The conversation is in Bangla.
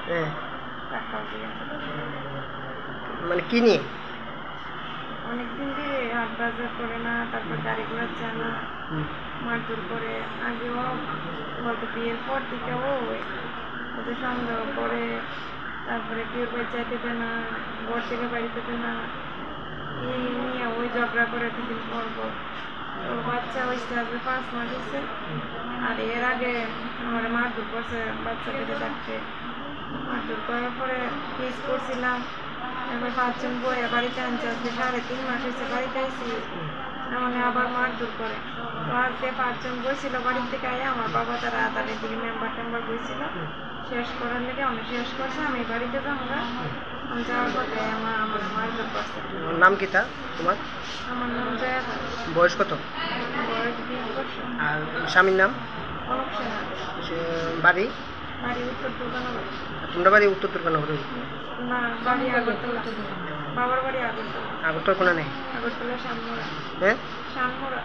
হ্যাঁ, টাকাও দিয়ে মানে কি নিয়ে? অনেকদিন ধরে হাট বাজার করে না, তারপর গাড়ি ঘোড়া চানা মারধর করে। আগেও বলতো বিয়ের পর থেকে ওদের সন্দেহ করে, তারপরে কেউ যাইতে দেয় না, ঘর থেকে বাড়িতে দেয় না, এই নিয়ে ওই ঝগড়া করে দুদিন পর পর। ওর বাচ্চা হয়েছে আজকে 5 মাস হয়েছে, আর এর আগে আমার মারধর করছে বাচ্চা পেটে থাকতে। মারধর করার পরে কেস করছিলাম, এবার 5 জন বইয়ে বাড়িতে আনছে, আজকে 3.5 মাস হয়েছে বাড়িতে আইসি, মানে আবার মারধর করে। তো আজকে 5 জন বইছিল বাড়ির থেকে আয়া, আমার বাবা তারা তাদের দিকে মেম্বার টেম্বার বইছিল, শেষ করার লেগে অনেক শেষ করছে। আমি বাড়িতে যাবো না, আমি যাওয়ার পথে আমার মারধর করছে। নাম কি তা তোমার? আমার নাম জয়া, বয়স কত? বয়স 20 বছর। আর স্বামীর নাম? অনুপ সেনা, বাড়ি? বাড়ি উত্তর দুর্গানগর। তোমরা বাড়ি উত্তর দুর্গানগর? না, বাড়ি আগরতলা, বাবার বাড়ি আগরতলা। আগরতলা কোনো নেই? আগরতলা শানমোড়া। হ্যাঁ, শানমোড়া।